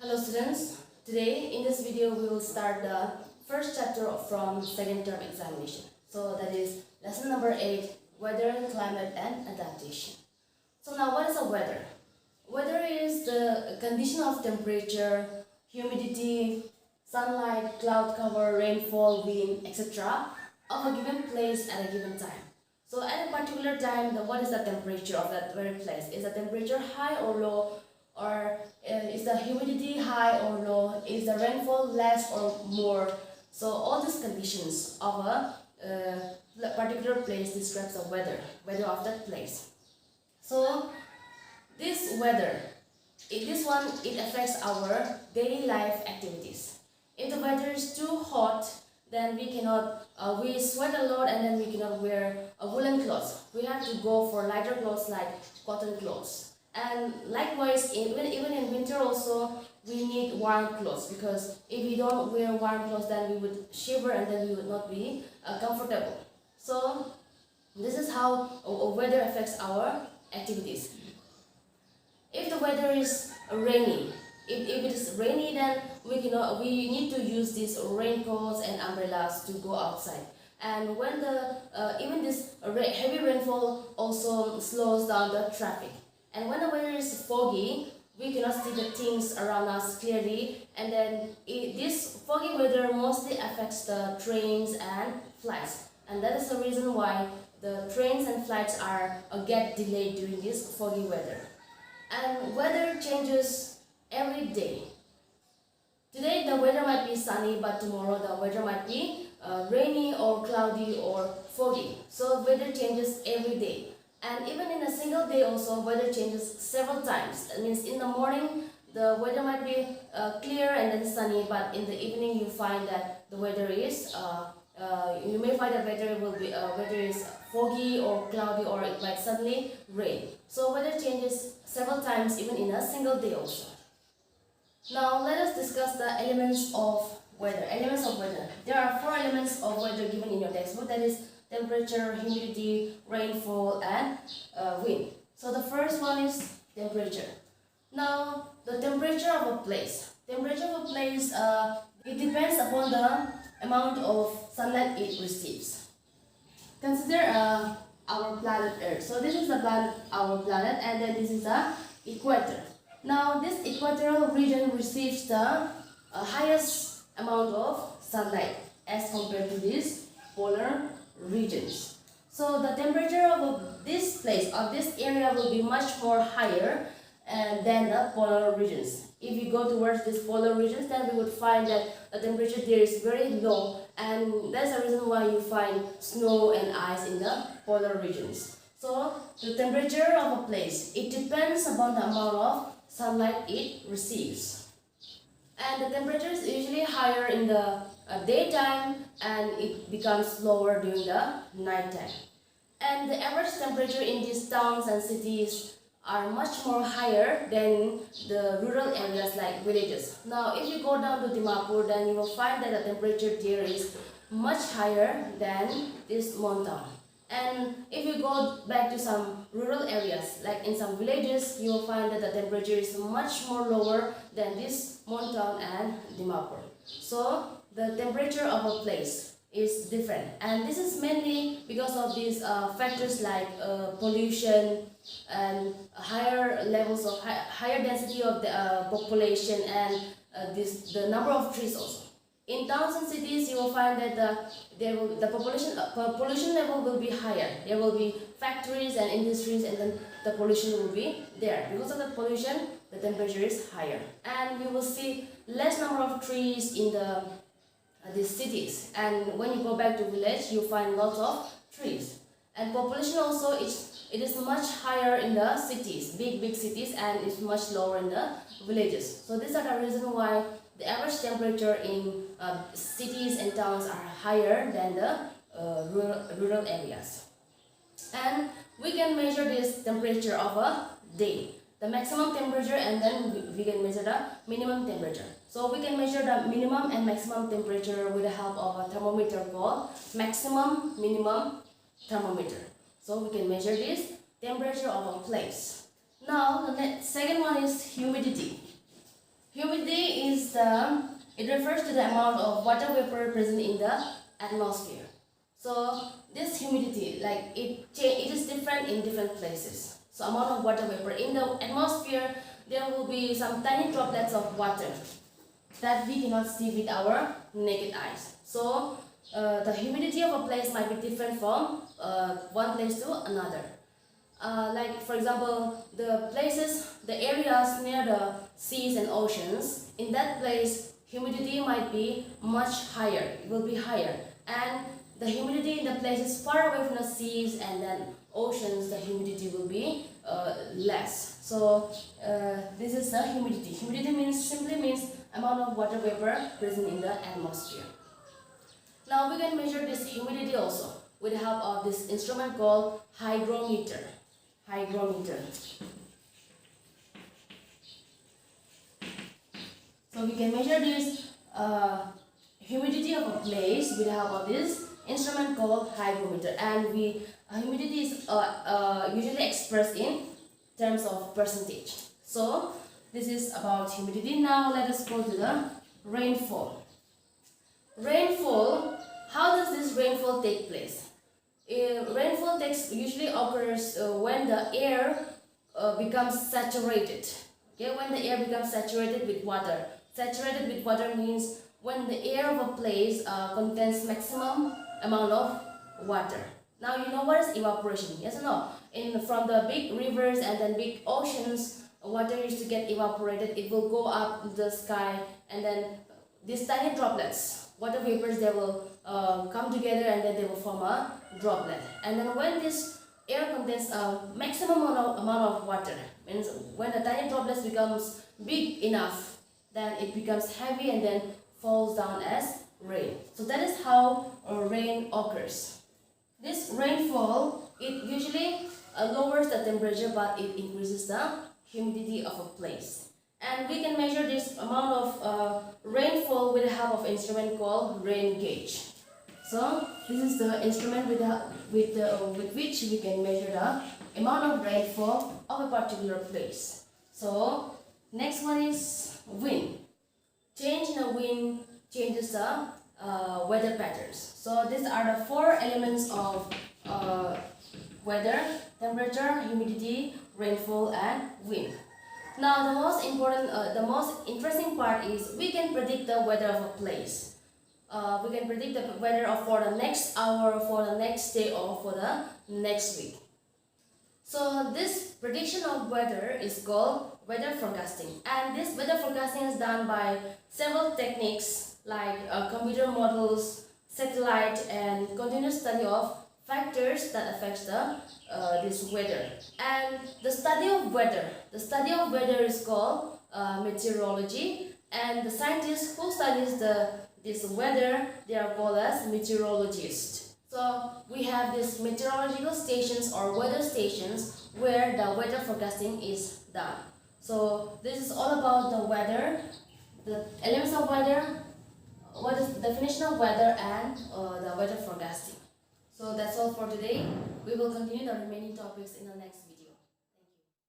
Hello students, today in this video we will start the first chapter from second term examination. So that is lesson number 8, weather, climate and adaptation. So now what is a weather? Weather is the condition of temperature, humidity, sunlight, cloud cover, rainfall, wind, etc. of a given place at a given time. So at a particular time, what is the temperature of that very place? Is the temperature high or low? Or is the humidity high or low? Is the rainfall less or more? So all these conditions of a particular place describes the weather of that place. So this weather, it affects our daily life activities. If the weather is too hot, then we cannot, we sweat a lot and then we cannot wear woolen clothes. We have to go for lighter clothes like cotton clothes. And likewise, even in winter also, we need warm clothes, because if we don't wear warm clothes, then we would shiver and then we would not be comfortable. So this is how weather affects our activities. If the weather is rainy, if it is rainy, then we need to use these raincoats and umbrellas to go outside. And when even this heavy rainfall also slows down the traffic. And when the weather is foggy, we cannot see the things around us clearly, and then this foggy weather mostly affects the trains and flights, and that is the reason why the trains and flights get delayed during this foggy weather. And weather changes every day. Today the weather might be sunny, but tomorrow the weather might be rainy or cloudy or foggy. So weather changes every day. And even in a single day also, weather changes several times. That means in the morning, the weather might be clear and then sunny, but in the evening you find that the weather is, you may find that weather is foggy or cloudy, or it might suddenly rain. So weather changes several times even in a single day also. Now let us discuss the elements of weather. Elements of weather. There are 4 elements of weather given in your textbook. That is temperature, humidity, rainfall and wind. So the first one is temperature. Now the temperature of a place. Temperature of a place, it depends upon the amount of sunlight it receives. Consider our planet Earth. So this is the our planet, and then this is the equator. Now this equatorial region receives the highest amount of sunlight as compared to this polar regions. So the temperature of this place, of this area, will be much more higher than the polar regions. If you go towards these polar regions, then we would find that the temperature there is very low, and that's the reason why you find snow and ice in the polar regions. So the temperature of a place, it depends upon the amount of sunlight it receives. And the temperature is usually higher in the daytime, and it becomes lower during the nighttime. And the average temperature in these towns and cities are much more higher than the rural areas like villages. Now if you go down to Dimapur, then you will find that the temperature there is much higher than this mountain. And if you go back to some rural areas, like in some villages, you will find that the temperature is much more lower than this mountain and Dimapur. So the temperature of a place is different, and this is mainly because of these factors like pollution and higher levels of higher density of the population, and the number of trees also. In towns and cities, you will find that the pollution level will be higher. There will be factories and industries, and then the pollution will be there. Because of the pollution, the temperature is higher, and you will see less number of trees in these cities. And when you go back to village, you find lots of trees. And population also, it is much higher in the cities, big cities, and it's much lower in the villages. So these are the reason why the average temperature in cities and towns are higher than the rural areas. And we can measure this temperature of a day, the maximum temperature, and then we can measure the minimum temperature. So we can measure the minimum and maximum temperature with the help of a thermometer called maximum minimum thermometer. So we can measure this temperature of a place. Now the second one is humidity. Humidity to the amount of water vapor present in the atmosphere. So this humidity, like it is different in different places. So amount of water vapor in the atmosphere, there will be some tiny droplets of water that we cannot see with our naked eyes. So the humidity of a place might be different from one place to another. Like for example, the areas near the seas and oceans, in that place humidity might be much higher, it will be higher. And the humidity in the places far away from the seas and then oceans, the humidity will be less. So this is the humidity. Humidity simply means amount of water vapor present in the atmosphere. Now we can measure this humidity also with the help of this instrument called hygrometer. So we can measure this humidity of a place with the help of this instrument called hygrometer, and humidity is usually expressed in terms of percentage. So this is about humidity. Now let us go to the rainfall. How does this rainfall take place? Rainfall usually occurs when the air becomes saturated. Okay, when the air becomes saturated with water. Saturated with water means when the air of a place contains maximum amount of water. Now you know what is evaporation, yes or no? From the big rivers and then big oceans, water used to get evaporated. It will go up in the sky, and then these tiny droplets, water vapors, they will come together and then they will form a droplet. And then when this air contains a maximum amount of water, means when the tiny droplets becomes big enough, then it becomes heavy and then falls down as rain. So that is how rain occurs. This rainfall, it usually lowers the temperature, but it increases the humidity of a place. And we can measure this amount of rainfall with the help of instrument called rain gauge. So this is the instrument with which we can measure the amount of rainfall of a particular place. So next one is wind. Change in the wind changes the weather patterns. So these are the four elements of weather: temperature, humidity, rainfall, and wind. Now the most interesting part is we can predict the weather of a place. We can predict the weather for the next hour, for the next day, or for the next week. So this prediction of weather is called weather forecasting, and this weather forecasting is done by several techniques like computer models, satellite, and continuous study of factors that affects this weather. And the study of weather is called meteorology, and the scientists who studies this weather, they are called as meteorologists. So we have these meteorological stations or weather stations where the weather forecasting is done. So this is all about the weather, the elements of weather, what is the definition of weather, and the weather forecasting. So that's all for today. We will continue the remaining topics in the next video.